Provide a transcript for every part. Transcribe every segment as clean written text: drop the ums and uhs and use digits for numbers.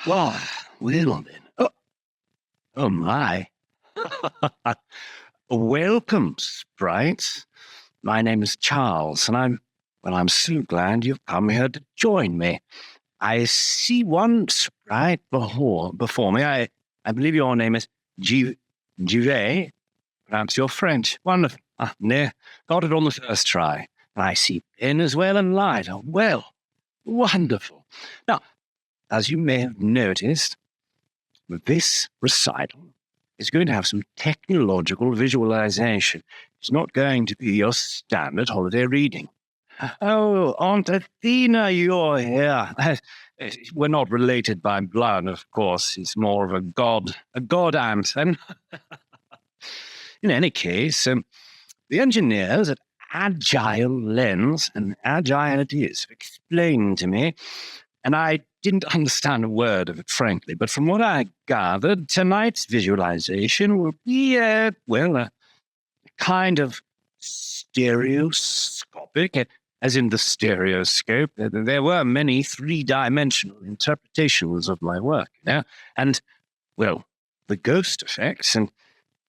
Well, well then. Oh my. Welcome, sprites. My name is Charles, and I'm so glad you've come here to join me. I see one sprite before me. I believe your name is Givet. Perhaps you're French. Wonderful. No, got it on the first try. And I see pen as well and light. Oh, well, wonderful. Now, as you may have noticed, this recital is going to have some technological visualization. It's not going to be your standard holiday reading. Oh, Aunt Athena, you're here. We're not related by blood, of course. He's more of a god aunt. And in any case, the engineers at Agile Lens, and Agile it is, explained to me, and I didn't understand a word of it, frankly, but from what I gathered, tonight's visualization will be, a kind of stereoscopic, as in the stereoscope. There were many three-dimensional interpretations of my work, and, well, the ghost effects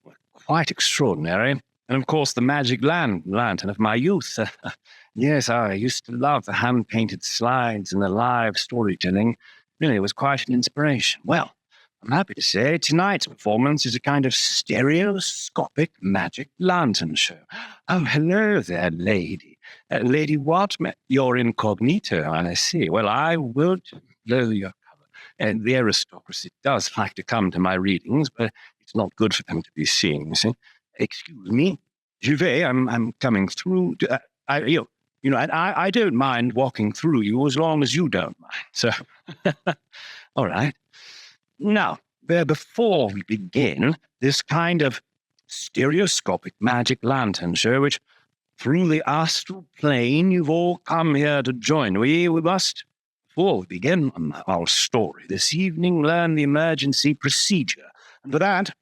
were quite extraordinary. And, of course, the magic lantern of my youth. Yes, I used to love the hand-painted slides and the live storytelling. Really, it was quite an inspiration. Well, I'm happy to say tonight's performance is a kind of stereoscopic magic lantern show. Oh, hello there, lady. Lady what? You're incognito, I see. Well, I will blow your cover. And the aristocracy does like to come to my readings, but it's not good for them to be seen, you see. Excuse me, Juvet, I'm coming through. I don't mind walking through you as long as you don't mind. So, all right. Now, before we begin this kind of stereoscopic magic lantern show, which through the astral plane you've all come here to join, we must, before we begin our story this evening, learn the emergency procedure. And for that,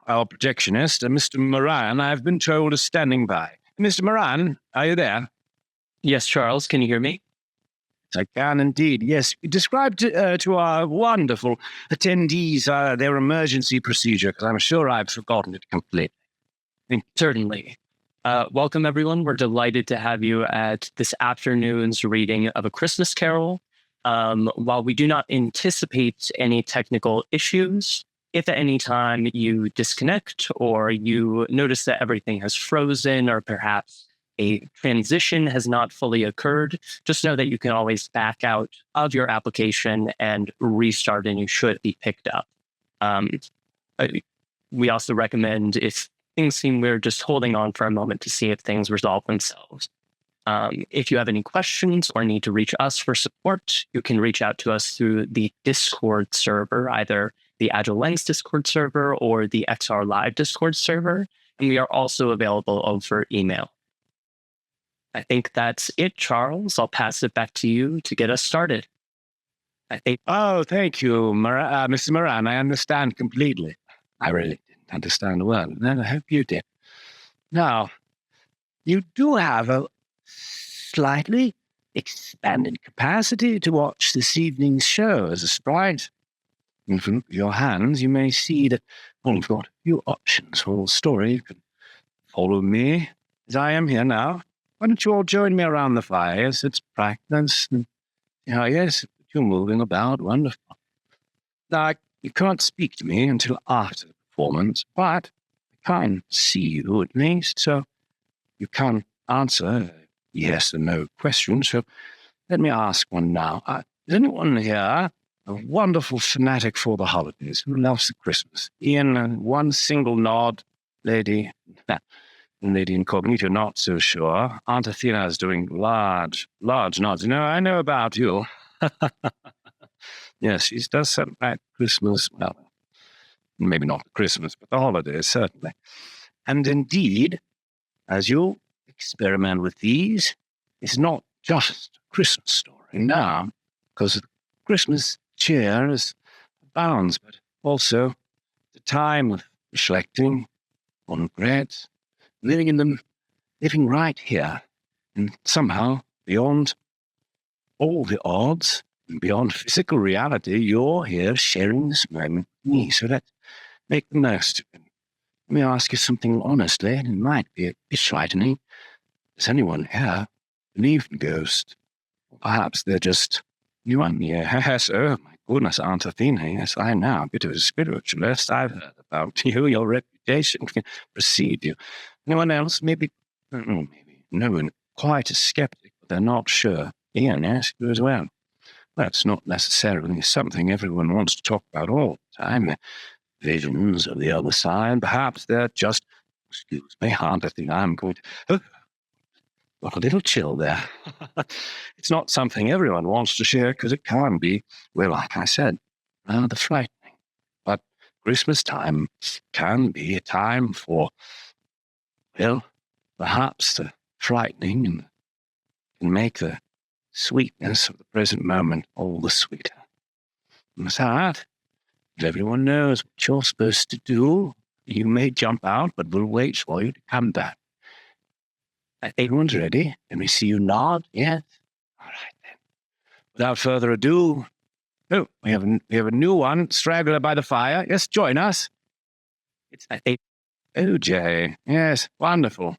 our projectionist, Mr. Moran, I've been told, is standing by. Mr. Moran, are you there? Yes, Charles, can you hear me? I can indeed, yes. Describe to our wonderful attendees their emergency procedure, because I'm sure I've forgotten it completely. Certainly. Welcome, everyone. We're delighted to have you at this afternoon's reading of A Christmas Carol. While we do not anticipate any technical issues, if at any time you disconnect or you notice that everything has frozen or perhaps a transition has not fully occurred, just know that you can always back out of your application and restart, and you should be picked up. We also recommend, if things seem weird, just holding on for a moment to see if things resolve themselves. If you have any questions or need to reach us for support, you can reach out to us through the Discord server, either the Agile Lens Discord server or the XR Live Discord server. And we are also available over email. I think that's it, Charles. I'll pass it back to you to get us started. Oh, thank you, Mr. Moran. I understand completely. I really didn't understand the word, and I hope you did. Now, you do have a slightly expanded capacity to watch this evening's show as a sprite. And from your hands, you may see that you've got a few options for the story. You can follow me as I am here now. Why don't you all join me around the fire? Yes, it's practice. Yes, you're moving about. Wonderful. Now, you can't speak to me until after the performance, but I can see you at least, so you can answer yes or no questions. So let me ask one now. Is anyone here a wonderful fanatic for the holidays who loves the Christmas? Ian, one single nod. Lady Incognito, not so sure. Aunt Athena is doing large nods. I know about you. Yes, she does celebrate Christmas. Well, maybe not Christmas, but the holidays, certainly. And indeed, as you experiment with these, it's not just a Christmas story now, because Christmas cheer is abounds, but also the time of reflecting on regrets, living right here, and somehow beyond all the odds, and beyond physical reality, you're here sharing this moment with me. So let's make the most of it. Let me ask you something honestly, and it might be a bit frightening. Does anyone here believe in ghosts? Or perhaps they're just new on me. Yes, oh my goodness, Aunt Athena, yes, I know, a bit of a spiritualist. I've heard about you, your reputation can precede you. Anyone else? Maybe no one quite a skeptic, but they're not sure. Ian, yes, you as well. That's not necessarily something everyone wants to talk about all the time. Visions of the other side. Perhaps they're just, excuse me, Aunt Athena, I'm going to... Oh, got a little chill there. It's not something everyone wants to share because it can be, well, like I said, rather frightening. But Christmas time can be a time for, well, perhaps the frightening and can make the sweetness of the present moment all the sweeter. And with that, if everyone knows what you're supposed to do, you may jump out, but we'll wait for you to come back. Everyone's ready? Let me see you nod. Yes? All right, then. Without further ado, we have a new one, straggler by the fire. Yes, join us. It's OJ. Yes, wonderful.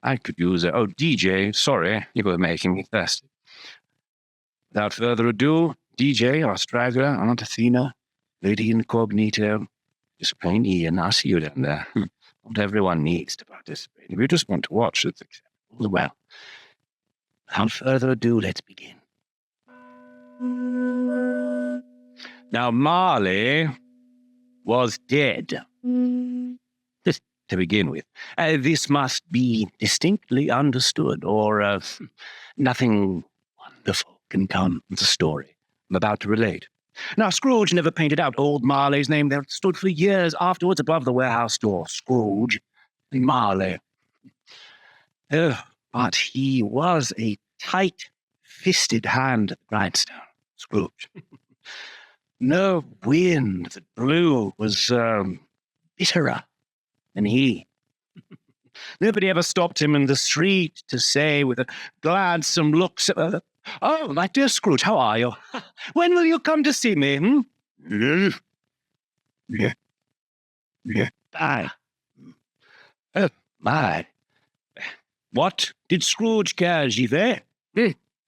I could use it. Oh, DJ, sorry, you were making me thirsty. Without further ado, DJ, our straggler, Aunt Athena, Lady Incognito, just plain Ian. I'll see you down there. Not everyone needs to participate. If you just want to watch, it's acceptable. Well, without further ado, let's begin. Now, Marley was dead. Just to begin with. This must be distinctly understood, or nothing wonderful can come of the story I'm about to relate. Now, Scrooge never painted out old Marley's name. There it stood for years afterwards above the warehouse door. Scrooge Marley. But he was a tight-fisted hand at the grindstone, Scrooge. No wind that blew was bitterer than he. Nobody ever stopped him in the street to say with a gladsome look, "Oh, my dear Scrooge, how are you? When will you come to see me? Yeah. Oh, my. What did Scrooge care, Givet?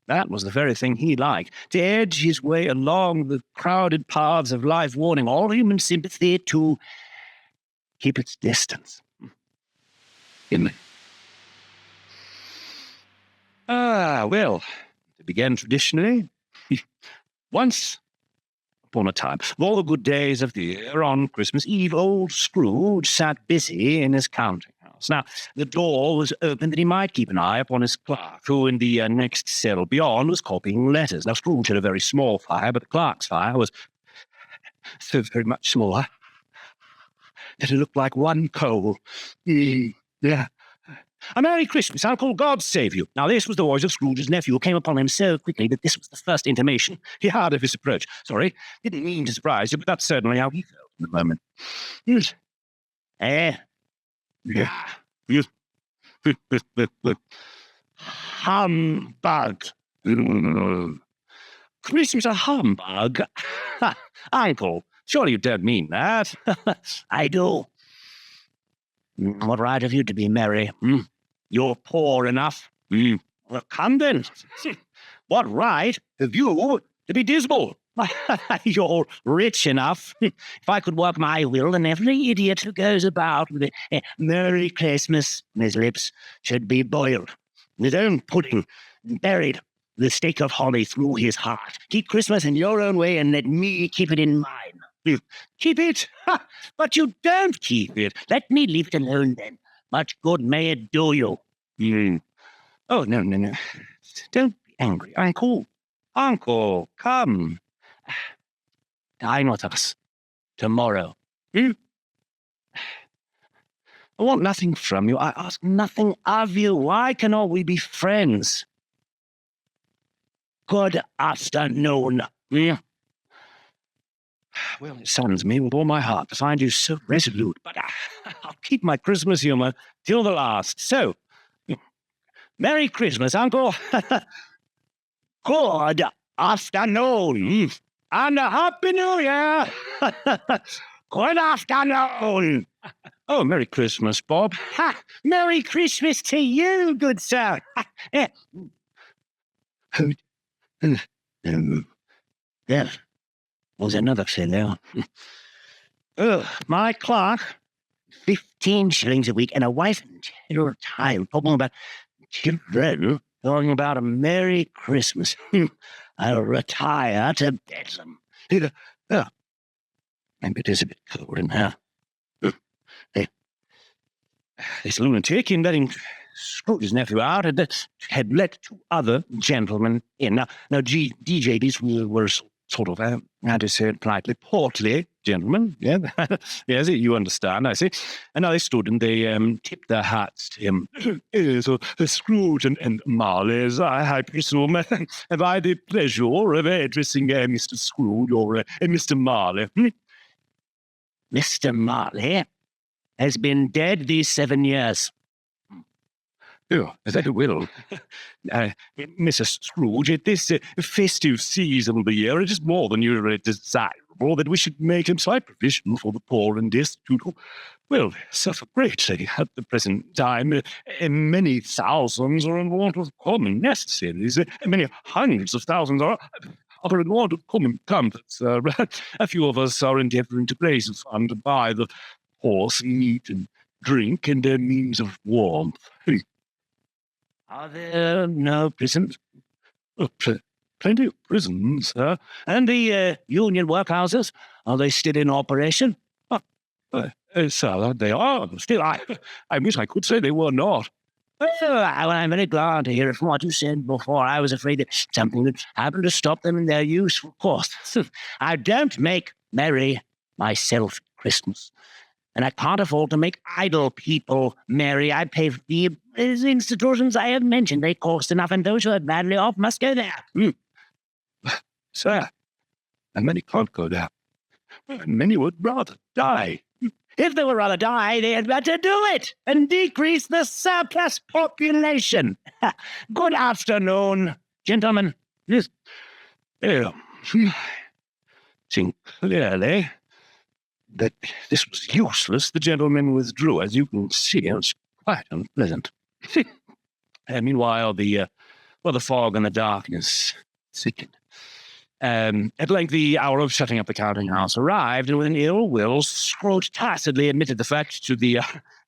That was the very thing he liked, to edge his way along the crowded paths of life, warning all human sympathy to keep its distance. Well, to begin traditionally, once upon a time, of all the good days of the year, on Christmas Eve, old Scrooge sat busy in his counting house. Now, the door was open that he might keep an eye upon his clerk, who in the next cell beyond was copying letters. Now, Scrooge had a very small fire, but the clerk's fire was so very much smaller that it looked like one coal. Yeah. A Merry Christmas, Uncle, God save you. Now, this was the voice of Scrooge's nephew, who came upon him so quickly that this was the first intimation he had of his approach. Sorry, didn't mean to surprise you, but that's certainly how he felt in the moment. Yes. Yes. Humbug. Christmas a humbug? Uncle, surely you don't mean that. I do. What right have you to be merry? You're poor enough. Well, come then. What right have you to be dismal? You're rich enough. If I could work my will, then every idiot who goes about with a Merry Christmas on his lips should be boiled, his own pudding buried, the stake of holly through his heart. Keep Christmas in your own way, and let me keep it in mine. Keep it? But you don't keep it. Let me leave it alone then. Much good may it do you. Oh, no. Don't be angry, Uncle. Uncle, come. Dine with us tomorrow. I want nothing from you. I ask nothing of you. Why cannot we be friends? Good afternoon. Well, it saddens me with all my heart to find you so resolute, but I'll keep my Christmas humor till the last. So, Merry Christmas, Uncle. Good afternoon. And a Happy New Year. Good afternoon. Oh, Merry Christmas, Bob. Merry Christmas to you, good sir. There was another fellow. My clerk, 15 shillings a week, and a wife and a child, talking about children, talking about a Merry Christmas. I'll retire to bedlam. Maybe it is a bit cold in here. This lunatic, in letting Scrooge's nephew out, had let 2 other gentlemen in. Now DJs were sort of, how to say it politely, portly gentlemen. Yeah, yes, you understand, I see. And now they stood and they tipped their hats to him. So Scrooge and Marley's, I presume, have I the pleasure of addressing Mr. Scrooge or Mr. Marley? Mr. Marley has been dead these 7 years. Oh, that will. Mrs. Scrooge, at this festive season of the year, it is more than usually desirable that we should make him slight provision for the poor and destitute who, well, suffer greatly at the present time. Many thousands are in want of common necessaries. Many hundreds of thousands are in want of common comforts. A few of us are endeavouring to raise a fund to buy the horse, meat, and drink, and means of warmth. Are there no prisons? Plenty of prisons, sir. And the union workhouses, are they still in operation? Sir, they are. Still, I wish I could say they were not. Well, I'm very glad to hear it from what you said before. I was afraid that something had happened to stop them in their use, of course. I don't make merry myself at Christmas. And I can't afford to make idle people merry. I pay for the institutions I have mentioned. They cost enough, and those who are badly off must go there. Sir, and many can't go there. Many would rather die. If they would rather die, they had better do it and decrease the surplus population. Good afternoon, gentlemen. Yes. Seeing clearly that this was useless, the gentleman withdrew. As you can see, it was quite unpleasant. And meanwhile, the fog and the darkness thickened. At length, the hour of shutting up the counting house arrived, and with an ill will, Scrooge tacitly admitted the fact to the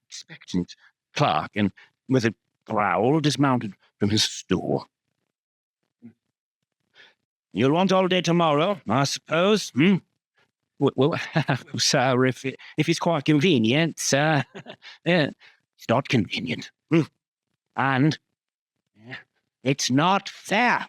expectant clerk, and with a growl dismounted from his stool. You'll want all day tomorrow, I suppose, Well, sir, if it's quite convenient, sir. It's not convenient. And it's not fair.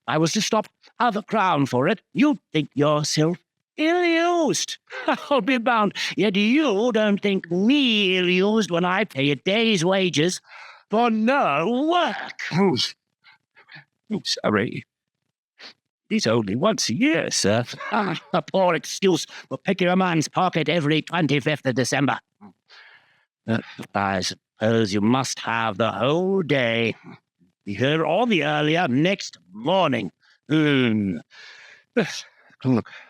I was to stop half a crown for it. You think yourself ill-used. I'll be bound. Yet you don't think me ill-used when I pay a day's wages for no work. Sorry. It's only once a year, sir. A poor excuse for picking a man's pocket every 25th of December. I suppose you must have the whole day. Be here all the earlier next morning. Look,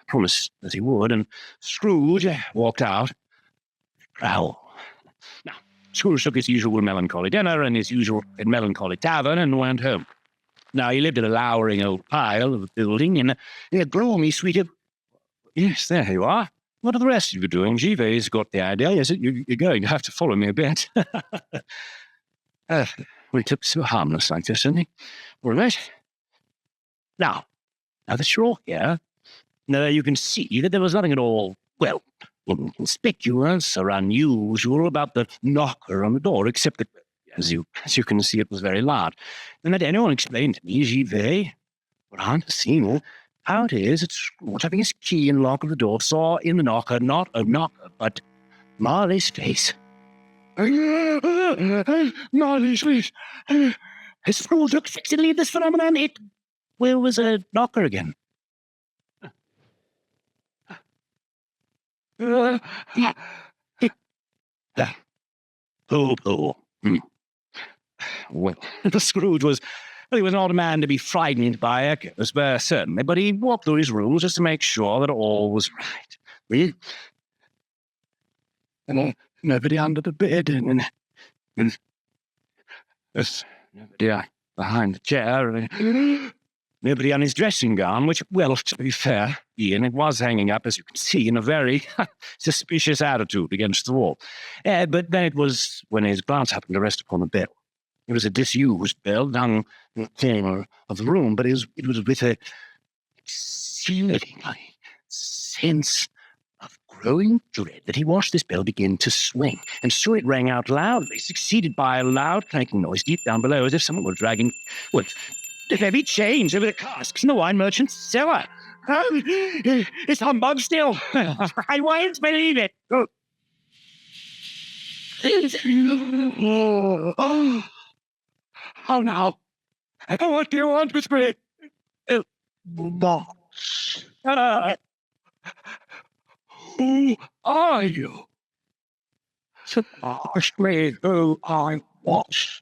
promised that he would, and Scrooge walked out. Now, Scrooge took his usual melancholy dinner and his usual melancholy tavern and went home. Now, he lived in a lowering old pile of a building in a gloomy suite of... Yes, there you are. What are the rest of you doing? Givet's got the idea. Yes, you're going to have to follow me a bit. We took so harmless like this, isn't he? All right. Now that you're all here, you can see that there was nothing at all, well, conspicuous or unusual about the knocker on the door, except that, as you can see, it was very loud. And had anyone explained to me, Givet behind the scene, out is it's having his key and lock of the door, saw in the knocker, not a knocker, but Marley's face. Marley's face. His fool looked fixedly at this phenomenon. It was a knocker again. Pooh. Well, Scrooge was, he was not a man to be frightened by echoes, certainly, but he walked through his rooms just to make sure that all was right. And nobody under the bed, and there's nobody behind the chair, nobody on his dressing gown, which, well, to be fair, Ian, it was hanging up, as you can see, in a very suspicious attitude against the wall. But then it was when his glance happened to rest upon the bell. It was a disused bell hung in the corner of the room, but it was with a exceeding sense of growing dread that he watched this bell begin to swing, and so it rang out loudly, succeeded by a loud clanking noise deep down below, as if someone were dragging the heavy chains over the casks in the wine merchant's cellar. Oh, it's humbug still. I won't believe it. Oh, now. What do you want with me? Boss. Who are you? Ask me who I was.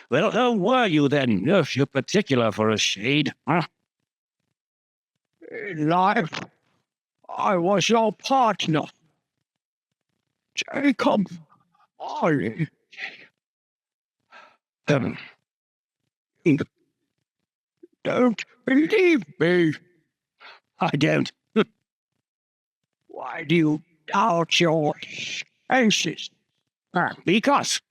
Well, who were you then, if you're particular for a shade? Huh? In life, I was your partner. Jacob Marley. Don't believe me. I don't. Why do you doubt your senses? Because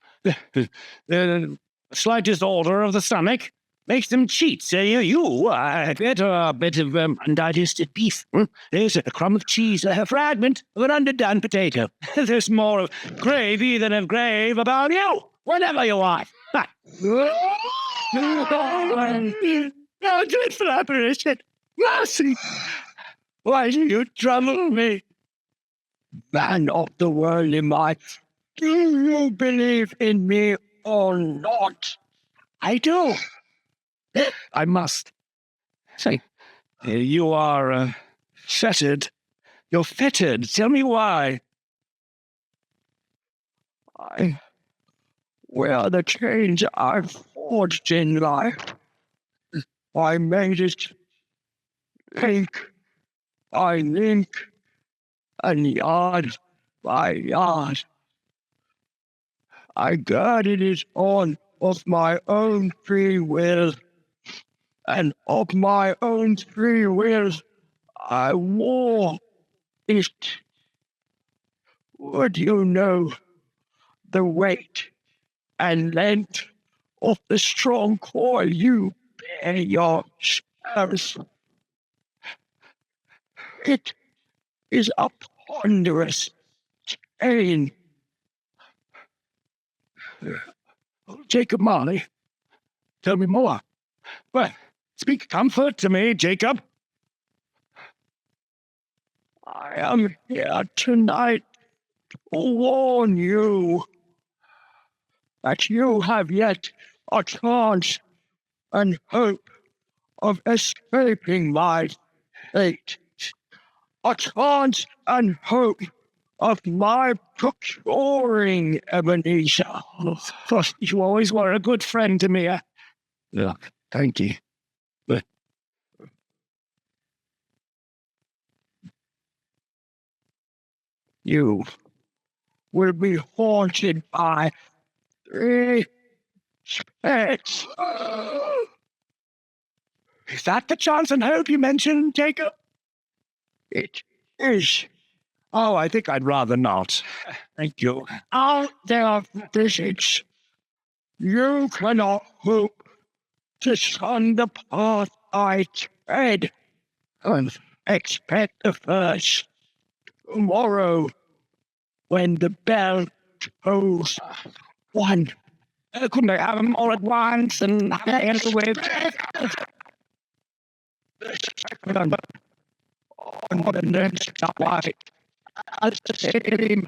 the slightest order of the stomach makes them cheats. You appear a bit of undigested beef. There's a crumb of cheese, a fragment of an underdone potato. There's more of gravy than of grave about you, whenever you are. Dreadful apparition! Mercy! Why do you trouble me? Man of the worldly might, do you believe in me or not? I do. I must. Say, you are fettered. You're fettered. Tell me why. I wear the chains I've forged in life. I made it link by link and yard by yard. I girded it on of my own free will, and of my own free will I wore it. Would you know the weight and length of the strong coil you bear yourselves? It is a ponderous chain. Jacob Marley, tell me more. Well, speak comfort to me, Jacob. I am here tonight to warn you that you have yet a chance and hope of escaping my fate. A chance and hope of my procuring Ebenezer. You always were a good friend to me. Look, thank you. But you will be haunted by 3 spectres. Is that the chance and hope you mentioned, Jacob? It is. Oh, I think I'd rather not. Thank you. Out there, physics, you cannot hope to shun the path I tread, and expect the first tomorrow when the bell tolls 1. Couldn't I have them all at once and have it out of the way? On the next night, I said him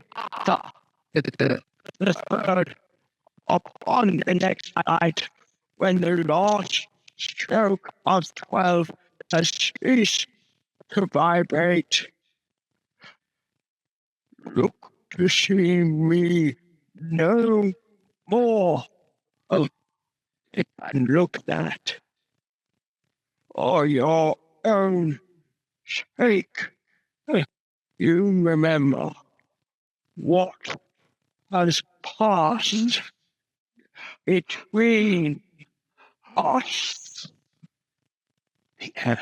the third upon the next night, when the last stroke of 12 has ceased to vibrate. Look to see me no more. Oh, and look that, for your own sake, you remember what has passed between us. The air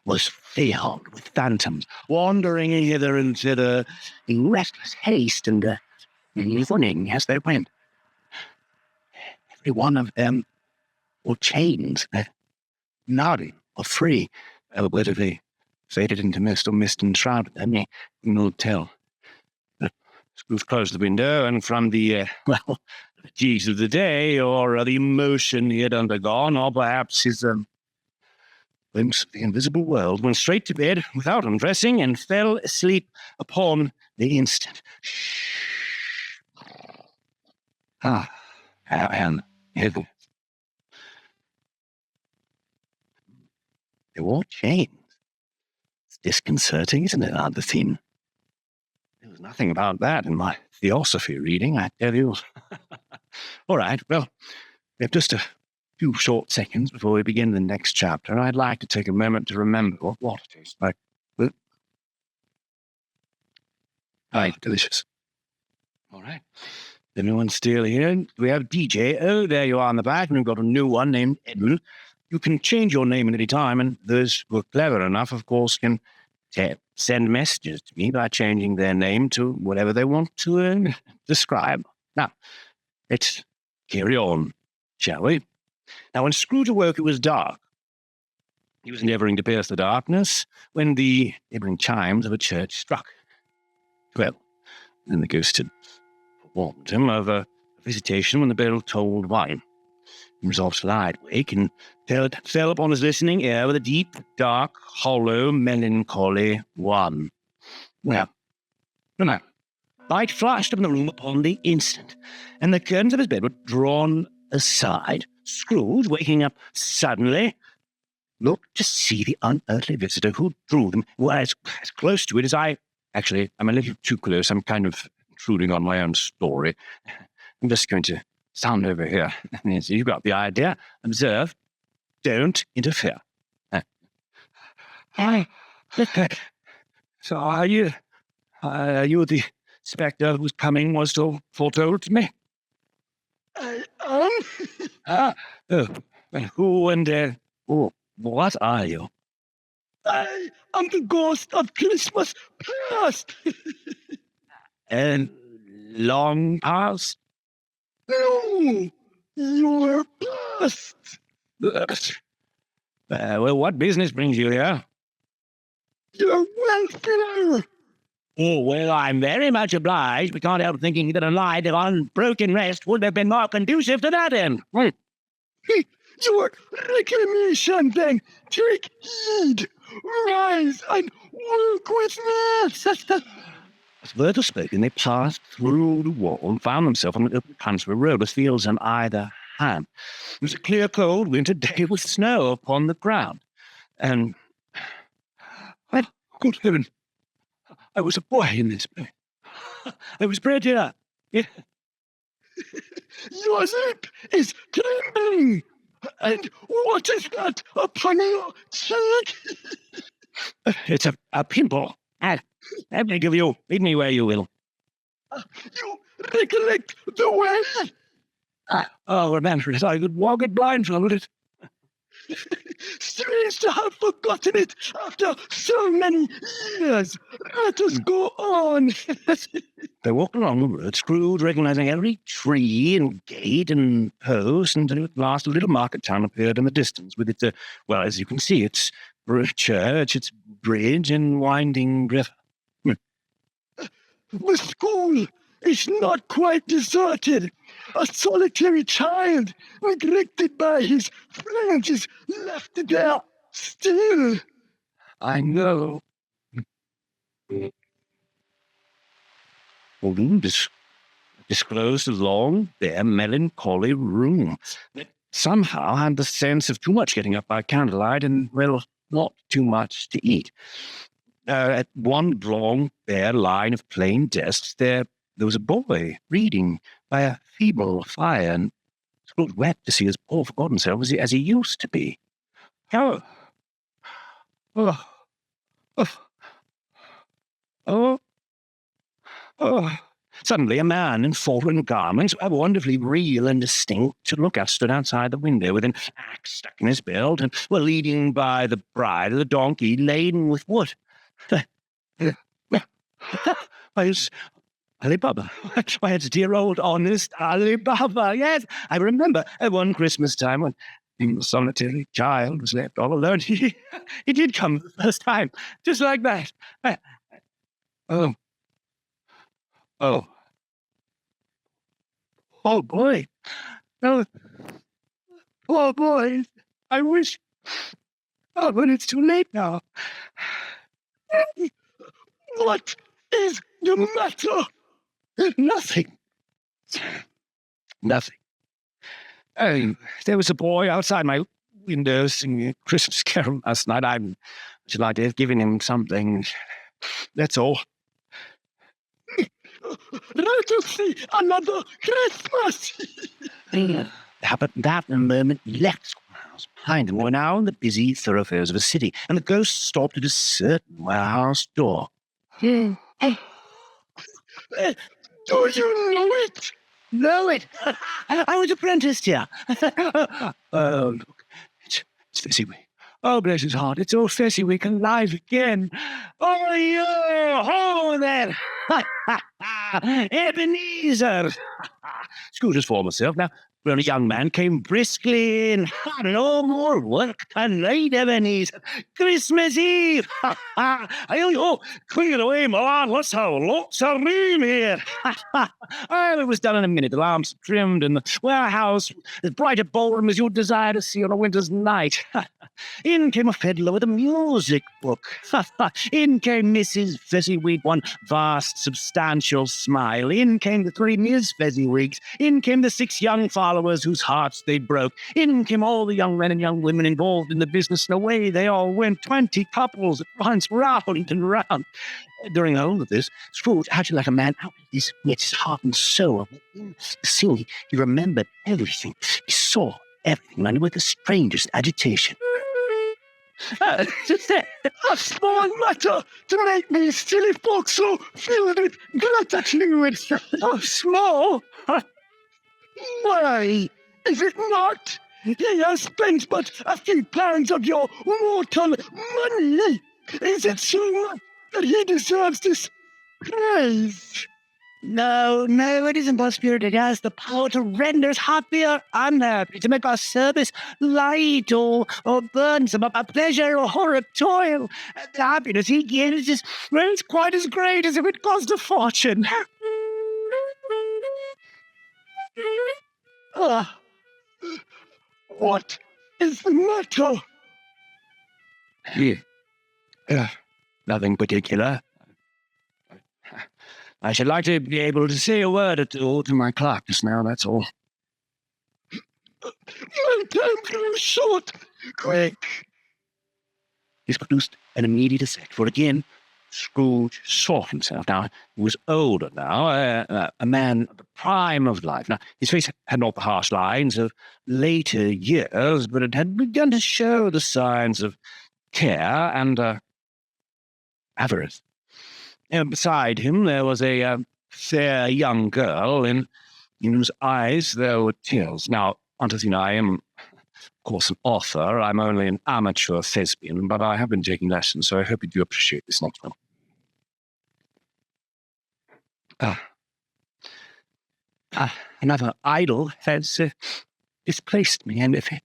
was filled with phantoms, wandering hither and thither in restless haste and running as they went. Every one of them were chains, nodding or free, whether they faded into mist or mist enshrouded them, you can tell. Scrooge closed the window, and from the fatigues of the day, or the emotion he had undergone, or perhaps his glimpse of the invisible world, went straight to bed without undressing and fell asleep upon the instant. And they wore chains. It's disconcerting, isn't it, Aunt Theme? There was nothing about that in my theosophy reading, I tell you. All right, well, we have just a few short seconds before we begin the next chapter, and I'd like to take a moment to remember what water tastes like. Delicious. All right. Everyone's still here. We have DJ. Oh, there you are on the back, and we've got a new one named Edmund. You can change your name at any time, and those who are clever enough, of course, can send messages to me by changing their name to whatever they want to describe. Now, let's carry on, shall we? Now, when Scrooge awoke, it was dark. He was endeavoring to pierce the darkness when the neighboring chimes of a church struck. 12. Then the ghost had warned him of a visitation when the bell tolled 1. He resolved to lie awake, and fell upon his listening ear with a deep, dark, hollow, melancholy 1. Well, no. Light flashed up in the room upon the instant, and the curtains of his bed were drawn aside. Scrooge, waking up suddenly, looked to see the unearthly visitor who drew them. Well, as close to it as I... Actually, I'm a little too close. I'm kind of intruding on my own story. I'm just going to stand over here. You've got the idea. Observe. Don't interfere. Hi. So are you the spectre whose coming was so foretold to me? I am. Who and what are you? I am the ghost of Christmas past. And long past? No, you're past. Well, what business brings you here? Your welfare. Oh, well, I'm very much obliged. We can't help thinking that a light of unbroken rest would have been more conducive to that end. Your reclamation, then. Take heed. Rise and work with me. As words were spoken, they passed through the wall and found themselves on an open country road with fields on either hand. It was a clear, cold winter day with snow upon the ground. And, well, good heaven, I was a boy in this place. I was bred here. Yeah. Your lip is trembling. And what is that upon your cheek? It's a pimple. I beg of you, lead me where you will. You recollect the way? Remember it. I could walk it blindfolded. Strange to have forgotten it after so many years. Let us go on. They walked along the road, Scrooge recognizing every tree and gate and post, until at last a little market town appeared in the distance with its, well, as you can see, its church, its bridge, and winding river. The school is not quite deserted. A solitary child, neglected by his friends, is left there still. I know. Coulombe disclosed a long, bare, melancholy room that somehow had the sense of too much getting up by candlelight and, well, not too much to eat. At one long, bare line of plain desks, there was a boy reading by a feeble fire, and Scrooge wept to see his poor forgotten self as he used to be. Oh, oh, oh, oh, oh. Suddenly, a man in foreign garments, wonderfully real and distinct to look at, stood outside the window with an axe stuck in his belt, and leading by the bride of the donkey laden with wood. Why, it's Alibaba. Why, it's dear old honest Alibaba. Yes, I remember one Christmas time when the solitary child was left all alone. He did come the first time, just like that. Oh, poor boy. Oh, poor boy. I wish. Oh, but it's too late now. What is the matter? Nothing. Nothing. There was a boy outside my window singing a Christmas carol last night. I should like to have given him something. That's all. Let us see another Christmas. But that in a moment left the schoolhouse behind them. We're now in the busy thoroughfares of a city, and the ghost stopped at a certain warehouse door. Do you know it? Know it? I was apprenticed here. Look, it's Fezziwig. Oh, bless his heart, it's old Fezziwig alive again. Oh, yeah, oh, there. Ebenezer. Scrooge's former self. Now, when a young man came briskly in, no more work tonight, Ebenezer. Christmas Eve. Oh, clear it away, Milan. Let's have lots of room here. Oh, it was done in a minute. The lamps trimmed in the warehouse, as bright a ballroom as you'd desire to see on a winter's night. In came a fiddler with a music book. In came Mrs. Fezziwig, one vast, substantial smile. In came the 3 Miss Fezziwigs. In came the 6 young followers whose hearts they broke. In came all the young men and young women involved in the business, and away they all went, 20 couples at once, round and round. During the whole of this, Scrooge acted like a man out of his wits, heart and soul. In the scene, he remembered everything. He saw everything, and with the strangest agitation. Just a small matter to make me silly folk so filled with gratitude. Oh, small? Why, is it not? He has spent but a few pounds of your mortal money. Is it so much that he deserves this praise? No, it isn't Buzzspirit. It has the power to render us happy or unhappy, to make our service light or burdensome, a pleasure or a toil. The happiness he gives is it's quite as great as if it cost a fortune. What is the matter? Nothing particular. I should like to be able to say a word or two to my clerk just now, that's all. My time grew short. Quick. This produced an immediate effect, for again, Scrooge saw himself. Now, he was older now, a man at the prime of life. Now, his face had not the harsh lines of later years, but it had begun to show the signs of care and avarice. Beside him, there was a fair young girl, in whose eyes there were tears. Now, Antithina, I am, of course, an author. I'm only an amateur thespian, but I have been taking lessons, so I hope you do appreciate this next one. Another idol has displaced me, and if it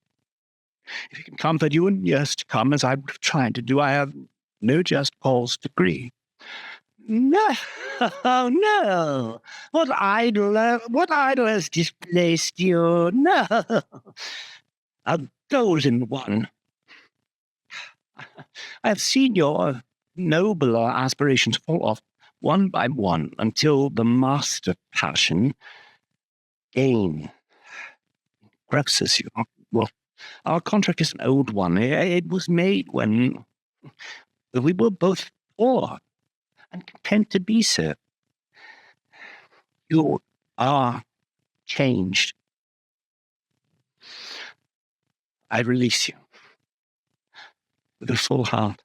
can comfort you in years to come, as I would have tried to do, I have no just cause to grieve. No, oh, no. What idol has displaced you? No. A golden one. I have seen your nobler aspirations fall off one by one until the master passion gain grabs you. Well, our contract is an old one. It was made when we were both poor and content to be so. You are changed. I release you with a full heart.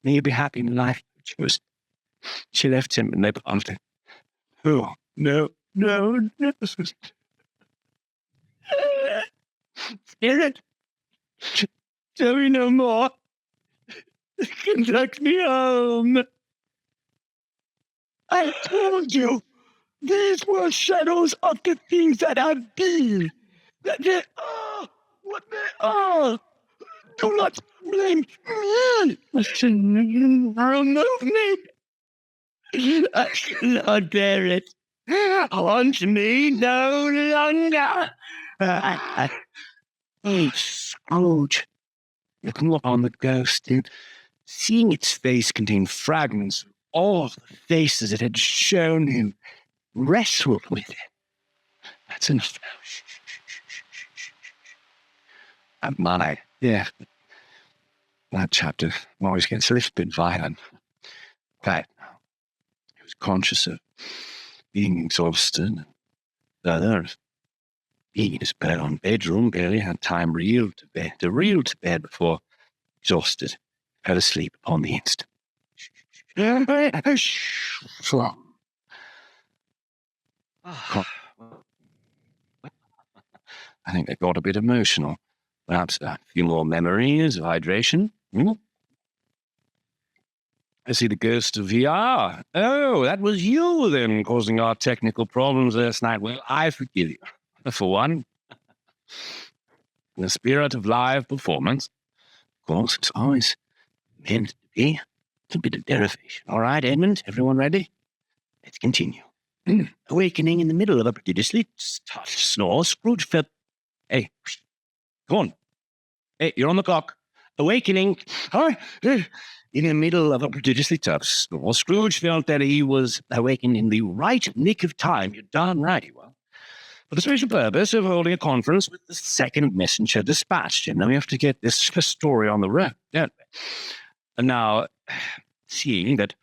May you be happy in life you chose. She left him and they parted. Oh, no. Spirit, tell me no more. Conduct me home. I told you, these were shadows of the things that have been. That they are what they are. Do not blame me. Remove me. I cannot bear it. Haunt me no longer. Oh, Scrooge, looking upon the ghost and seeing its face contain fragments of all the faces it had shown him, wrestled with it. That's enough now. And my, yeah, that chapter always gets a little bit violent. But he was conscious of being exhausted, and further, being in his bed on bedroom, barely had time to reel to bed before, exhausted, fell asleep upon the instant. I think they got a bit emotional. Perhaps a few more memories of hydration. I see the ghost of VR. Oh, that was you then causing our technical problems last night. Well, I forgive you. For one, in the spirit of live performance, of course, it's always meant to be a bit of derivation. All right, Edmund, everyone ready? Let's continue. Awakening in the middle of a prodigiously tough snore, Scrooge felt... Hey, come on. Hey, you're on the clock. Awakening. Hi. In the middle of a prodigiously tough snore, Scrooge felt that he was awakened in the right nick of time. You're darn right he was. For the special purpose of holding a conference with the second messenger dispatched. And then we have to get this story on the road, don't we? And now, seeing that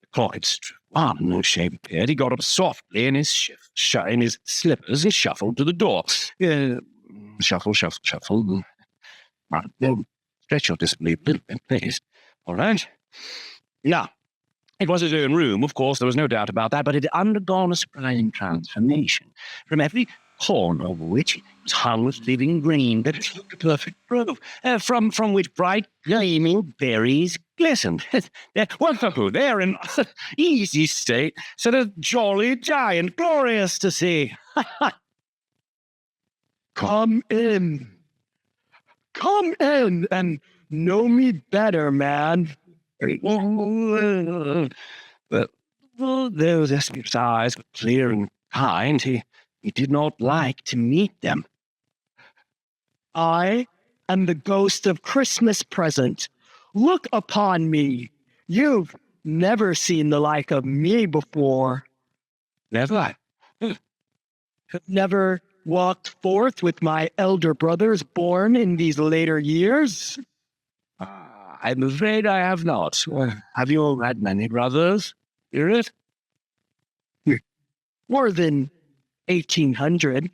the clock had struck one, no shape appeared, he got up softly in his slippers and shuffled to the door. Shuffle. Right, then stretch your disbelief a little bit, please. All right? Now, it was his own room, of course, there was no doubt about that, but it had undergone a surprising transformation, from every corner of which it was hung with living green, that it looked a perfect grove, from which bright, gleaming berries glistened. Wonderful, there in easy state, sat a jolly giant, glorious to see. Come in and know me better, man. But though Thespian's eyes were clear and kind, he did not like to meet them. I am the ghost of Christmas present. Look upon me. You've never seen the like of me before. Never. Never walked forth with my elder brothers born in these later years? I'm afraid I have not. Have you had many brothers? Hear it? More than 1,800.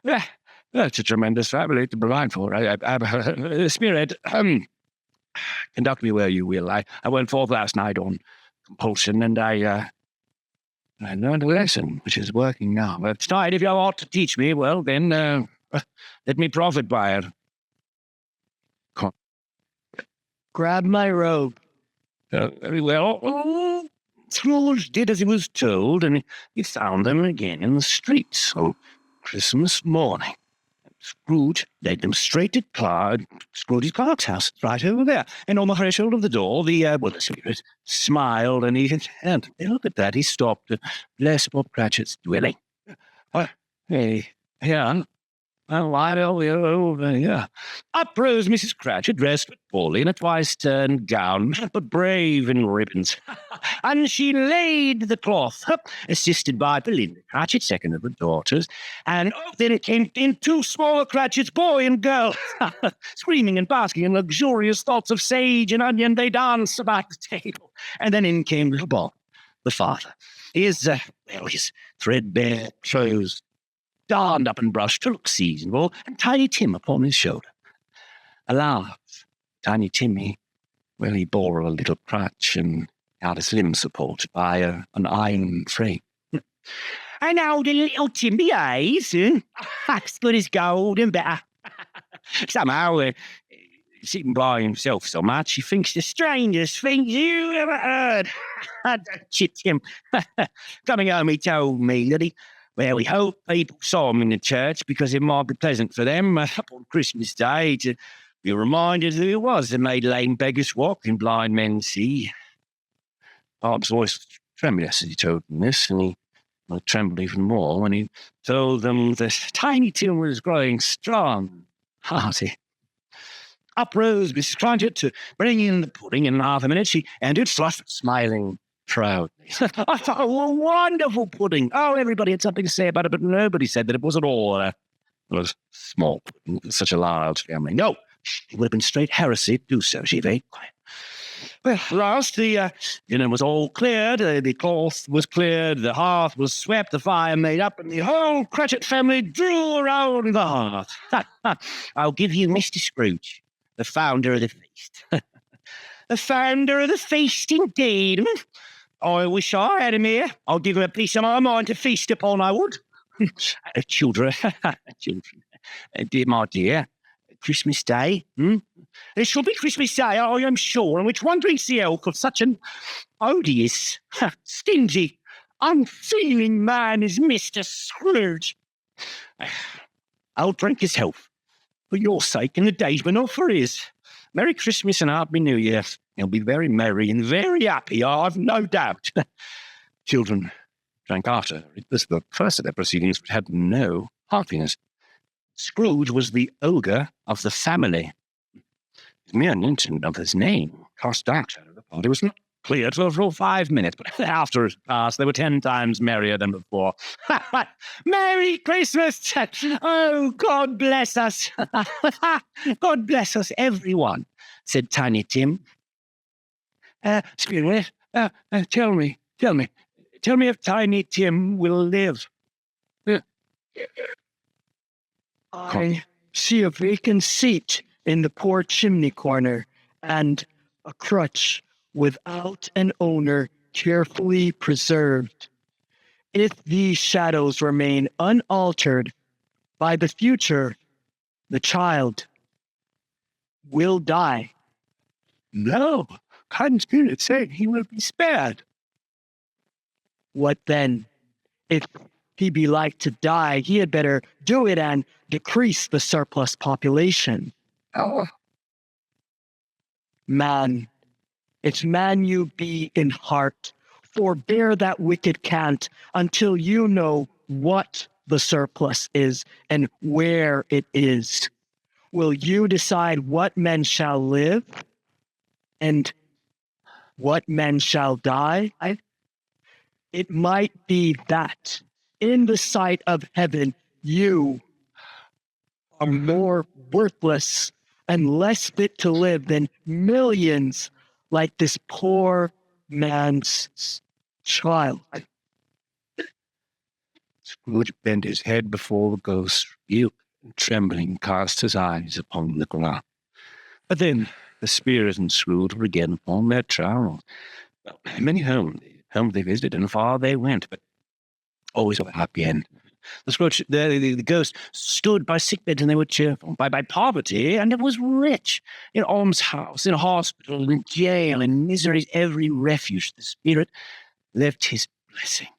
That's a tremendous family to provide for. Spirit, conduct me where you will. I went forth last night on compulsion, and I learned a lesson, which is working now. But tonight, if you ought to teach me, well, then let me profit by it. Grab my robe. Very well. Scrooge did as he was told, and he found them again in the streets on Christmas morning. Scrooge led them straight to Scrooge's clerk's house, right over there. And on the threshold of the door, the spirit smiled, and look at that, he stopped to bless Bob Cratchit's dwelling. Hey, yeah. Why are we over here? Up rose Mrs. Cratchit, dressed but poorly in a twice-turned gown, but brave in ribbons. And she laid the cloth, assisted by Belinda Cratchit, second of the daughters, and then it came in two smaller Cratchits, boy and girl. Screaming and basking in luxurious thoughts of sage and onion, they danced about the table. And then in came little Bob, the father. His threadbare clothes darned up and brushed to look seasonable, and Tiny Tim upon his shoulder. Alas, Tiny Tim, he bore a little crutch and had his limbs supported by an iron frame. And now the little Tim behaves, as good as gold and better. Somehow, sitting by himself so much, he thinks the strangest things you ever heard. Tim, coming home, he told me that we hope people saw him in the church because it might be pleasant for them on Christmas Day to be reminded who he was that made lame beggars walk and blind men see. Bob's voice was tremulous as he told them this, and he trembled even more when he told them that Tiny Tim was growing strong and hearty. Up rose Mrs. Cratchit to bring in the pudding in half a minute. She entered, flushed, smiling proudly. I thought, a wonderful pudding. Oh, everybody had something to say about it, but nobody said that it was at all small pudding for such a large family. No, it would have been straight heresy to do so. She very quiet. Well, at last, the dinner was all cleared, the cloth was cleared, the hearth was swept, the fire made up, and the whole Cratchit family drew around the hearth. I'll give you Mr. Scrooge, the founder of the feast. The founder of the feast, indeed. I wish I had him here. I'll give him a piece of my mind to feast upon, I would. Children, dear, my dear, Christmas Day, It shall be Christmas Day, I am sure, on which one drinks the health of such an odious, stingy, unfeeling man as Mr. Scrooge. I'll drink his health, for your sake and the day's, but not for his. Merry Christmas and Happy New Year. He'll be very merry and very happy, I've no doubt. Children drank after. It was the first of their proceedings which had no heartiness. Scrooge was the ogre of the family. The mere mention of his name cast dark shadow of the party was not clear for 5 minutes, but after it passed, they were 10 times merrier than before. Merry Christmas! Oh, God bless us! God bless us, everyone, said Tiny Tim. Spirit, tell me if Tiny Tim will live. I see a vacant seat in the poor chimney corner, and a crutch without an owner carefully preserved. If these shadows remain unaltered, by the future, the child will die. No, kind spirit said he will be spared. What then? If he be like to die, he had better do it and decrease the surplus population. Oh. Man, if man you be in heart, forbear that wicked cant until you know what the surplus is and where it is. Will you decide what men shall live and what men shall die? It might be that in the sight of heaven, you are more worthless and less fit to live than millions like this poor man's child. Scrooge bent his head before the ghost, rebuked and trembling, cast his eyes upon the ground. But then the spirit and Scrooge were again upon their travels. Well, many homes they visited, and far they went, but always with a happy end. The ghost stood by sickbeds, and they were cheerful. By poverty, and it was rich. In almshouse, in hospital, in jail, in misery's every refuge, the spirit left his blessing.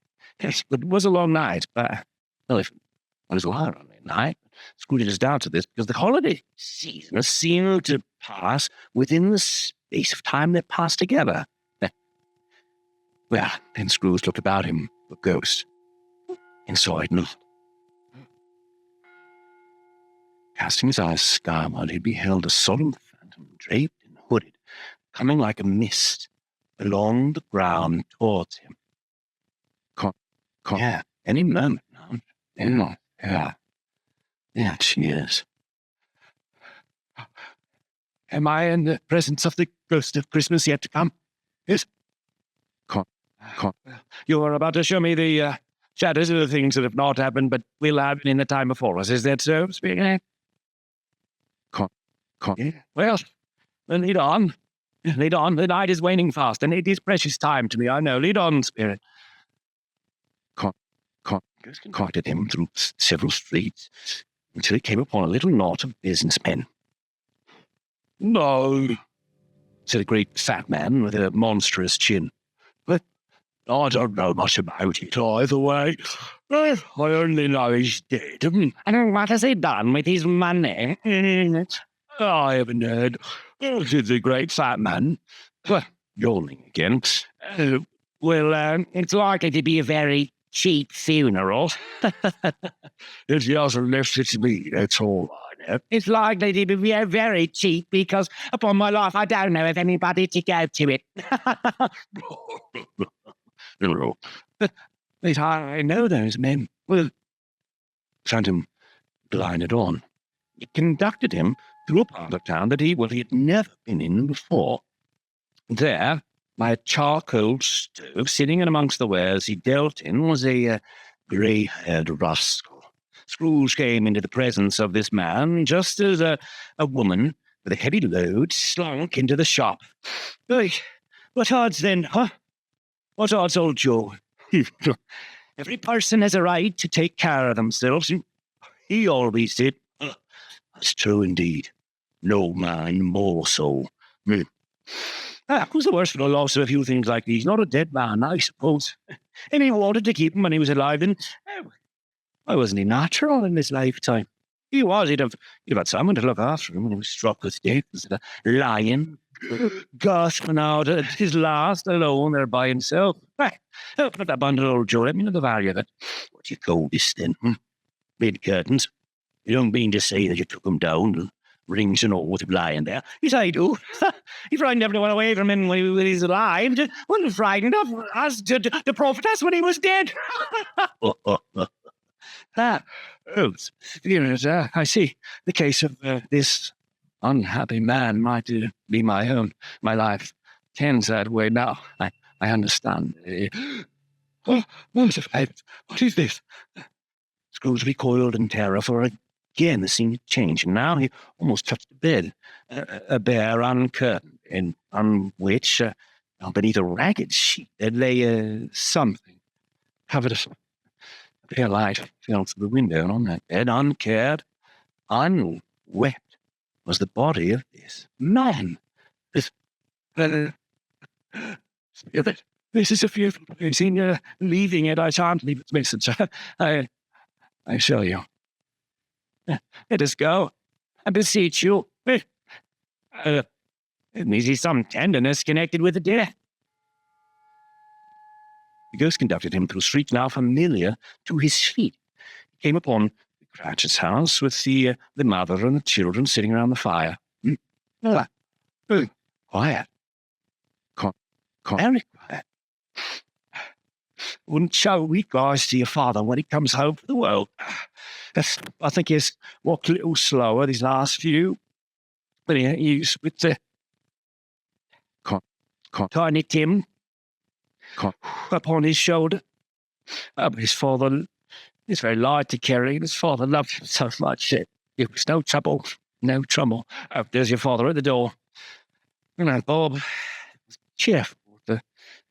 Yes, it was a long night, but, well, if it was a long night, Scrooge is down to this because the holiday season seemed to pass within the space of time they passed together. Well, then Scrooge looked about him for a ghost, and saw it not. Casting his eyes skyward, he beheld a solemn phantom, draped and hooded, coming like a mist along the ground towards him. Yeah, any moment now. Yeah, she is. Am I in the presence of the ghost of Christmas yet to come? Yes. You are about to show me the shadows of the things that have not happened, but will happen in the time before us. Is that so, Spirit? Yeah. Well, then lead on. Lead on. The night is waning fast, and it is precious time to me, I know. Lead on, Spirit. Conducted him through several streets until he came upon a little knot of businessmen. No, said a great fat man with a monstrous chin. But I don't know much about it either way. I only know he's dead. And what has he done with his money? I haven't heard, said the great fat man. Well, yawning again. It's likely to be a very cheap funeral. If he hasn't left it to me, that's all I know. It's likely to be very cheap because, upon my life, I don't know of anybody to go to it. But I know those men. Well, Phantom blinded on. It conducted him through a part of town that he had never been in before. There, by a charcoal stove, sitting in amongst the wares he dealt in, was a grey-haired rascal. Scrooge came into the presence of this man just as a woman with a heavy load slunk into the shop. Hey, what odds then, huh? What odds, old Joe? Every person has a right to take care of themselves. He always did. That's true indeed. No man more so. Who's the worse for the loss of a few things like these? Not a dead man, I suppose. And he wanted to keep him when he was alive, and why wasn't he natural in his lifetime? He was. He'd have had someone to look after him when he was struck with death instead of lying, gasping out at his last alone there by himself. Put that bundle, old Joe. Let me know the value of it. What do you call this then? Bed curtains. You don't mean to say that you took them down, rings and all, with him lying there? Yes, I do. He frightened everyone away from him when he was alive. Wasn't frightened of us, the prophetess, when he was dead. I see. The case of this unhappy man might be my life tends that way now. I understand. What is this? Scrooge recoiled in terror, for again the scene had changed, and now he almost touched the bed, a bare uncurtain, and on which, beneath a ragged sheet, there lay something covered. A pale light fell through the window, and on that bed, uncared, unwept, was the body of this man. This is a fearful place. In leaving it, I shan't leave its message. I show you. Let us go. I beseech you. It needs some tenderness connected with the death. The ghost conducted him through streets now familiar to his feet. He came upon the Cratchit's house with the mother and the children sitting around the fire. Quiet. Very quiet. Wouldn't show weak eyes to your father when he comes home from the world. I think he's walked a little slower these last few, but he's with the Tiny Tim upon his shoulder. His father is very light to carry, and his father loved him so much that it was no trouble. There's your father at the door. Bob was cheerful.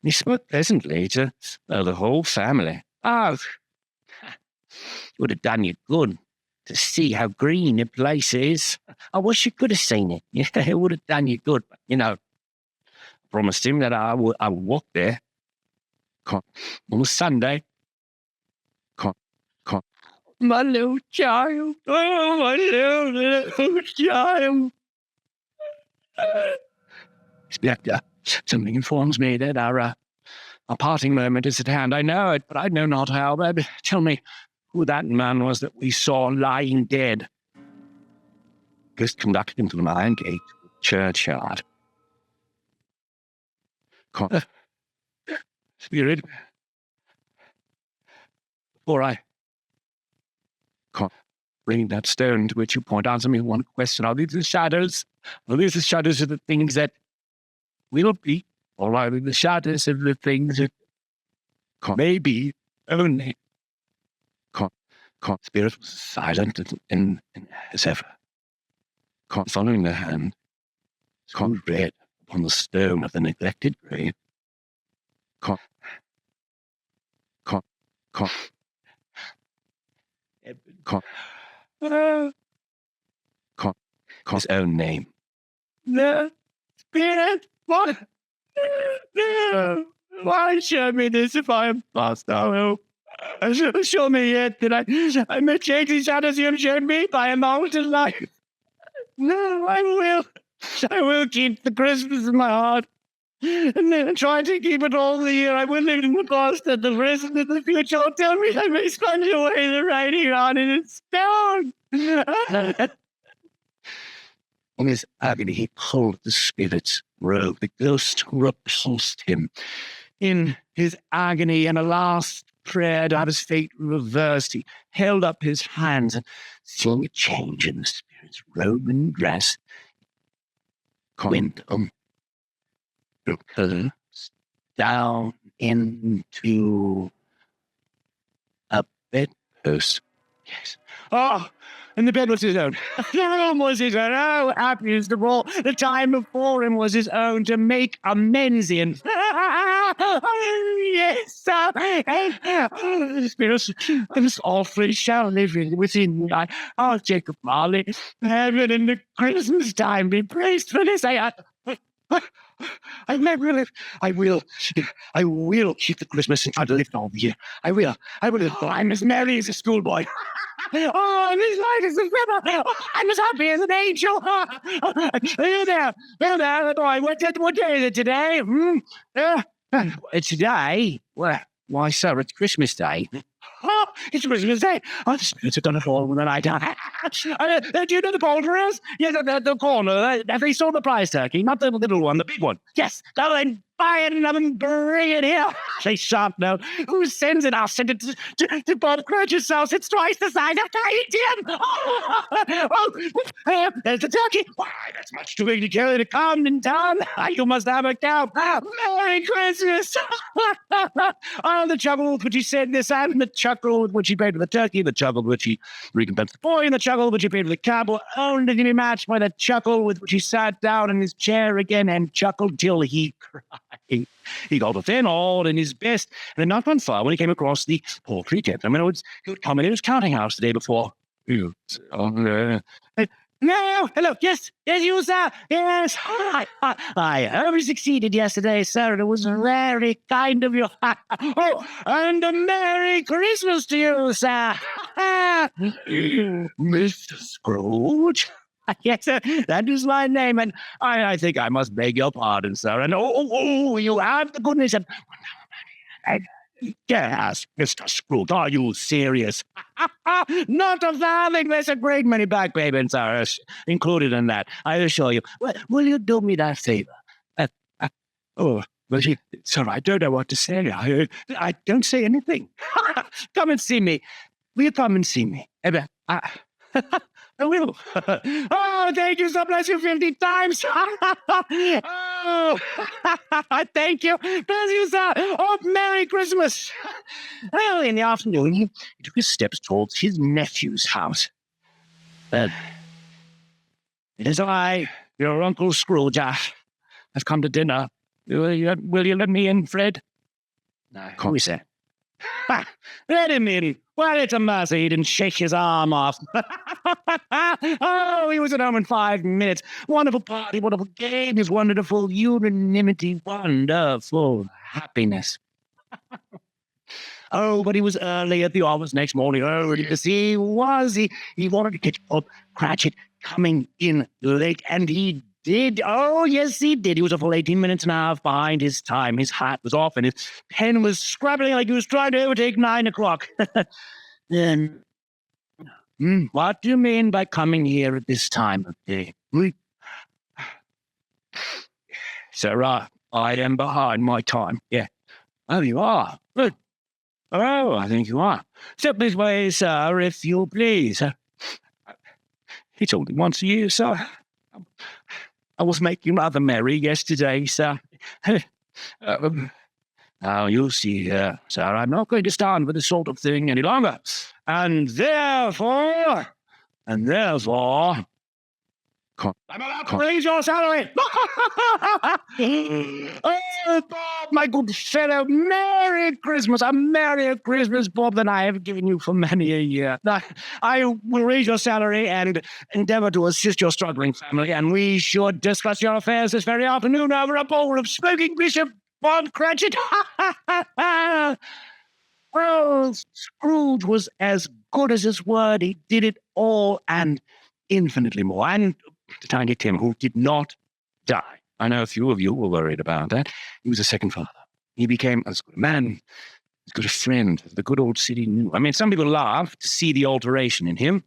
He spoke pleasantly to the whole family. Oh, it would have done you good to see how green the place is. I wish you could have seen it. Yeah, it would have done you good. But, I promised him that I would walk there on a Sunday. my little child. Oh, my little child. Inspector, something informs me that our parting moment is at hand. I know it, but I know not how. But tell me who that man was that we saw lying dead. Ghost conducted him to the iron gate of the churchyard. Spirit, before I bring that stone to which you point, answer me one question. Are these the shadows? Are these the shadows of the things that will be? Or are they the shadows of the things that may be only? Spirit was silent and as ever. Following the hand, read upon the stone of the neglected grave. His own name. No, Spirit, what? No, why show me this if I am past our hope? Show me yet that I may change these shadows you have shown me by a mountain life. No, I will keep the Christmas in my heart. And then try to keep it all the year. I will live in the past and the present and the future. Tell me I may sponge away the writing on it in stone. In his agony, he pulled the spirit's robe. The ghost repulsed him. In his agony and a last prayer to have his fate reversed, he held up his hands and, seeing a change in the spirit's robe and dress, went down into a bedpost. Yes. Oh, and the bed was his own. The room was his own. Oh, happiest of all, the time before him was his own to make amends in. Yes, the spirits of us all three shall live within me. Oh, Jacob Marley, heaven in the Christmas time be praised for this. I will keep the Christmas and try to live all the year. I will. I'm as merry as a schoolboy. Oh, I'm as light as a feather. Oh, I'm as happy as an angel. There, boy. What day is it today? It's today. Well, why, sir, it's Christmas Day. Oh, it's Christmas Day. Oh, the spirits have done it all with the night. Do you know the poulterers? Yes, the corner. They saw the prize turkey, not the little one, the big one. Yes, they'll then buy it and bring it here. They shan't know. Who sends it? I'll send it to Bob Crouch's house. It's twice the size of Tiny Tim. Oh, there's the turkey. Why, that's much too big to carry to come in town. You must have a cow. Merry Christmas. Oh, the chuckle with which he said this, and the chuckle with which he paid for the turkey, the chuckle with which he recompensed the boy, and the chuckle with which he paid for the cab will only be matched by the chuckle with which he sat down in his chair again and chuckled till he cried. He got within all in his best, and had not gone far when he came across the poultry gentleman who had come in his counting house the day before. No, hello, yes, you, sir, yes. I hope you succeeded yesterday, sir, and it was very kind of you. Oh, and a Merry Christmas to you, sir. Mr. Scrooge? Yes, sir, that is my name, and I think I must beg your pardon, sir. And you have the goodness of... Yes, Mr. Scrooge, are you serious? Not a farthing. There's a great many back payments are included in that, I assure you. Will you do me that favor? Sir, I don't know what to say. I don't say anything. Come and see me. Will you come and see me? I will. Oh, thank you. So bless you 50 times. Oh, thank you. Bless you, sir. Oh, Merry Christmas. Well, in the afternoon, he took his steps towards his nephew's house. It is I, your Uncle Scrooge, have come to dinner. Will you let me in, Fred? No. Who is that? Let him in. Well, it's a mercy he didn't shake his arm off. Oh, he was at home in 5 minutes. Wonderful party, wonderful games, wonderful unanimity, wonderful happiness. Oh, but he was early at the office next morning. Oh, yes, he was. He wanted to catch up Cratchit coming in late, and he did. Oh, yes, he did. He was a full 18 minutes and a half behind his time. His hat was off, and his pen was scrabbling like he was trying to overtake 9 o'clock. Then, what do you mean by coming here at this time of day? Sir, I am behind my time. Yeah. Oh, you are? Good. Oh, I think you are. Step this way, sir, if you please. It's only once a year, sir. I was making rather merry yesterday, sir. Now, you see here, sir, I'm not going to stand for this sort of thing any longer. And therefore, I'm allowed to raise your salary. Oh, Bob, my good fellow, Merry Christmas. A merrier Christmas, Bob, than I have given you for many a year. I will raise your salary and endeavor to assist your struggling family, and we should discuss your affairs this very afternoon over a bowl of smoking Bishop Bon Cratchit. Well, Scrooge was as good as his word. He did it all and infinitely more. And Tiny Tim, who did not die. I know a few of you were worried about that. He was a second father. He became as good a man, as good a friend as the good old city knew. I mean, some people laughed to see the alteration in him.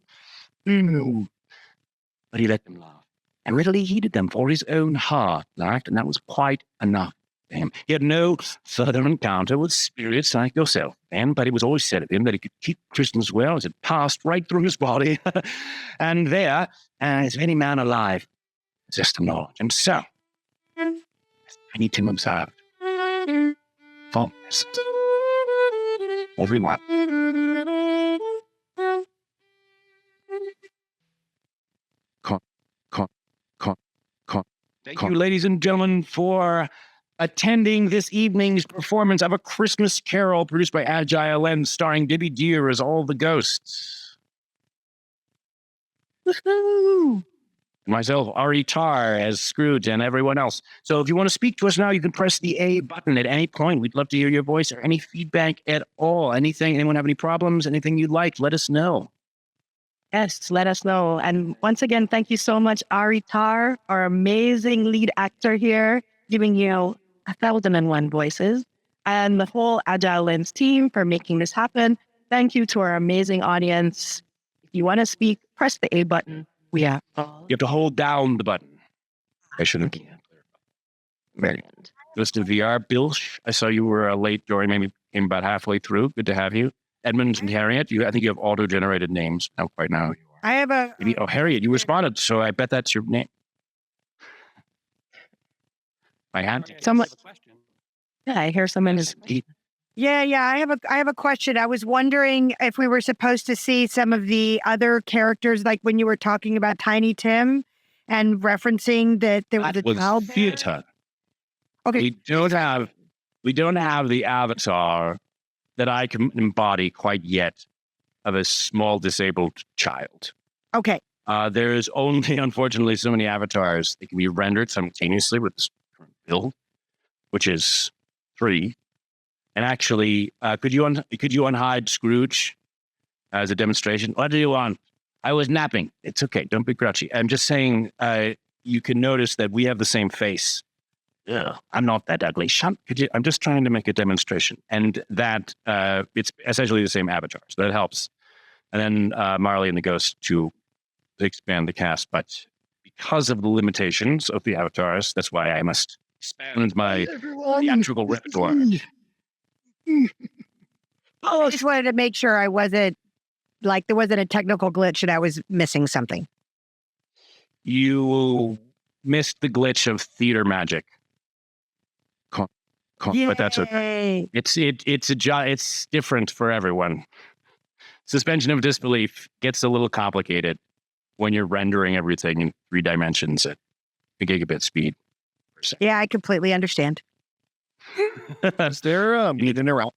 But he let them laugh and readily heeded them, for his own heart laughed, and that was quite enough for him. He had no further encounter with spirits like yourself, Ben, but it was always said of him that he could keep Christmas well as it passed right through his body. And there, as any man alive, possessed the knowledge. And so, as Tiny Tim observed, fondness, everyone. Thank you, ladies and gentlemen, for attending this evening's performance of A Christmas Carol produced by Agile and starring Debbie Deere as all the ghosts. Woohoo! Myself, Ari Tar, as Scrooge, and everyone else. So if you want to speak to us now, you can press the A button at any point. We'd love to hear your voice or any feedback at all. Anything, anyone have any problems, anything you'd like, let us know. Yes, let us know. And once again, thank you so much, Ari Tar, our amazing lead actor here, giving you 1,001 voices, and the whole Agile Lens team for making this happen. Thank you to our amazing audience. If you want to speak, press the A button. We have all. You have to hold down the button. I should have. Brilliant. Goes to VR. Bill, I saw you were late, Jory. Maybe came about halfway through. Good to have you. Edmund and Harriet, I think you have auto-generated names. Not quite now. I have a. Maybe, Harriet, you responded, so I bet that's your name. I had to. Someone. Yeah, I hear someone is. Yeah. I have a question. I was wondering if we were supposed to see some of the other characters, like when you were talking about Tiny Tim and referencing that there was That a child. theater. Okay. We don't have the avatar that I can embody quite yet of a small disabled child. Okay. There's only, unfortunately, so many avatars that can be rendered simultaneously with this current build, which is 3. And actually, could you unhide Scrooge as a demonstration? What do you want? I was napping. It's okay. Don't be grouchy. I'm just saying, you can notice that we have the same face. Ugh, I'm not that ugly. I'm just trying to make a demonstration. And that it's essentially the same avatar. So that helps. And then Marley and the Ghost to expand the cast. But because of the limitations of the avatars, that's why I must expand my theatrical repertoire. I just wanted to make sure I wasn't, like, there wasn't a technical glitch and I was missing something. You missed the glitch of theater magic. But that's okay. It's different for everyone. Suspension of disbelief gets a little complicated when you're rendering everything in 3 dimensions at a gigabit speed. Yeah, I completely understand. Is there meeting around?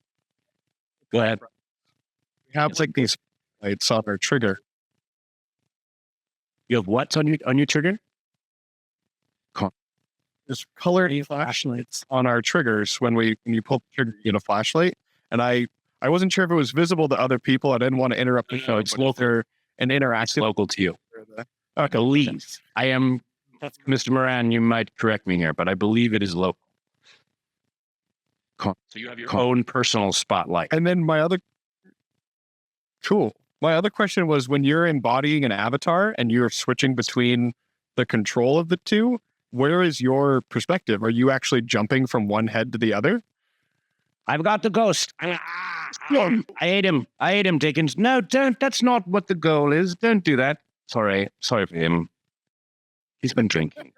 Go ahead. We have like these lights on our trigger. You have what on your trigger? There's colored flashlights on our triggers when you pull the trigger, you get a flashlight. And I I wasn't sure if it was visible to other people. I didn't want to interrupt the show. it's but if they're an It's interactive. local to you. Okay. Believe. I am, Mr. Moran, you might correct me here, but I believe it is local. So you have your own personal spotlight. And then my other question was, when you're embodying an avatar and you're switching between the control of the two, where is your perspective? Are you actually jumping from one head to the other? I've got the ghost. I ate him. I ate him, Dickens. No, don't. That's not what the goal is. Don't do that. Sorry for him. He's been drinking.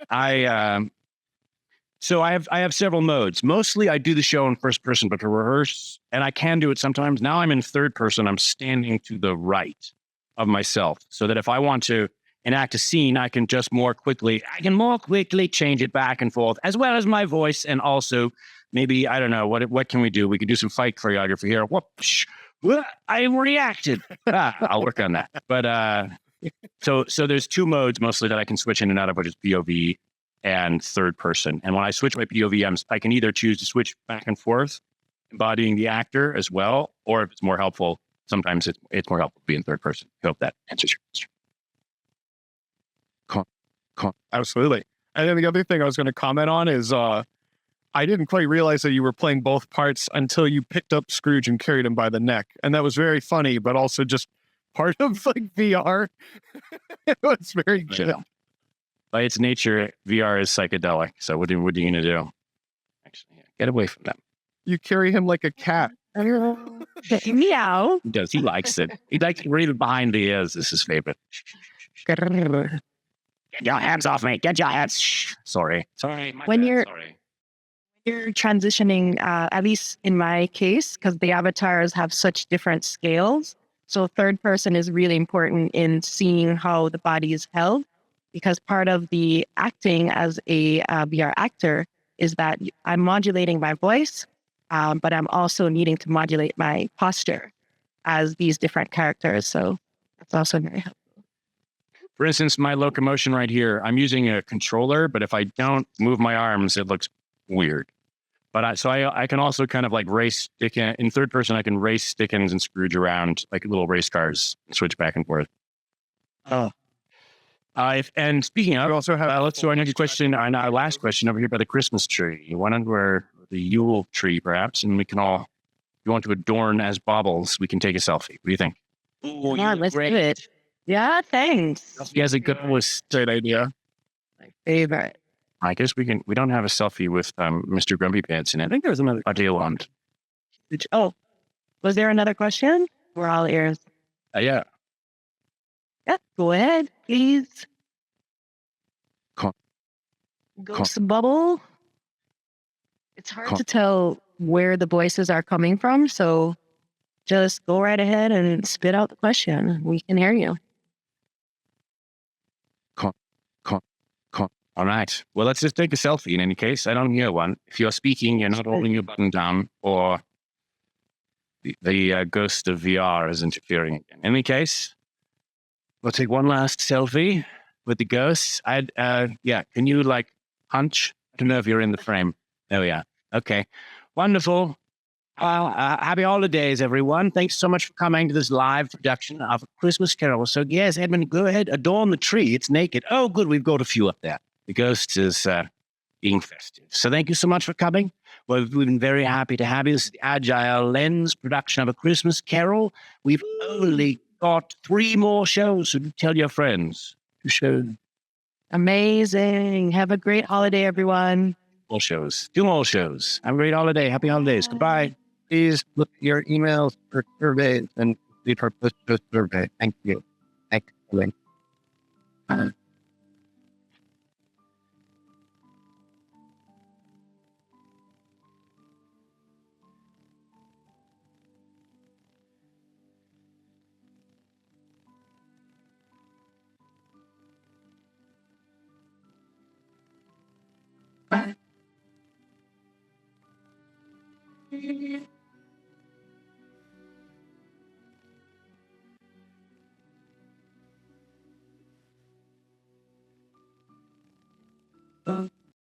So I have several modes. Mostly I do the show in first person, but to rehearse, and I can do it sometimes. Now I'm in third person. I'm standing to the right of myself, so that if I want to enact a scene, I can more quickly change it back and forth, as well as my voice, and also maybe, I don't know, what can we do? We can do some fight choreography here. Whoops, I reacted. I'll work on that. But so there's two modes mostly that I can switch in and out of, which is POV and third person. And when I switch my POV, I can either choose to switch back and forth, embodying the actor as well, or if it's more helpful, sometimes it's more helpful to be in third person. I hope that answers your question. Absolutely. And then the other thing I was going to comment on is I didn't quite realize that you were playing both parts until you picked up Scrooge and carried him by the neck. And that was very funny, but also just part of like VR. It was very good. Yeah. By its nature, VR is psychedelic. So what are you going to do? Actually, get away from them. You carry him like a cat. Meow. He does. He likes it. He likes to read it behind the ears. This is his favorite. Get your hands off me. Get your hands. Shh. Sorry. When you're Sorry. transitioning, at least in my case, because the avatars have such different scales. So third person is really important in seeing how the body is held, because part of the acting as a VR actor is that I'm modulating my voice, but I'm also needing to modulate my posture as these different characters. So that's also very helpful. For instance, my locomotion right here, I'm using a controller, but if I don't move my arms, it looks weird. But I can also kind of like race in third person. I can race Dickens and Scrooge around like little race cars, switch back and forth. Oh. And speaking of, We also have let's do our next question, our last question over here by the Christmas tree. One under the Yule tree, perhaps, and we can all, if you want to adorn as baubles, we can take a selfie. What do you think? Come on, let's do it. Yeah, thanks. He has a good great idea. My favorite. I guess we don't have a selfie with Mr. Grumpy Pants in it. I think there's another. What do you want? Oh, was there another question? We're all ears. Yeah. Yeah, go ahead, please. Cool. Ghost bubble. It's hard to tell where the voices are coming from, so just go right ahead and spit out the question. We can hear you. All right. Well, let's just take a selfie in any case. I don't hear one. If you're speaking, you're not holding your button down, or the ghost of VR is interfering again. In any case, we'll take one last selfie with the ghost. Can you like hunch? I don't know if you're in the frame. There we are. Okay. Wonderful. Happy holidays, everyone. Thanks so much for coming to this live production of A Christmas Carol. So yes, Edmund, go ahead, adorn the tree. It's naked. Oh, good. We've got a few up there. The ghost is being festive. So thank you so much for coming. Well, we've been very happy to have you. This is the Agile Lens production of A Christmas Carol. We've only got 3 more shows, so tell your friends to show. Amazing. Have a great holiday, everyone. More shows. 2 more shows. Have a great holiday. Happy holidays. Goodbye. Please look at your emails for surveys and leave our survey. Thank you. Excellent. Bye.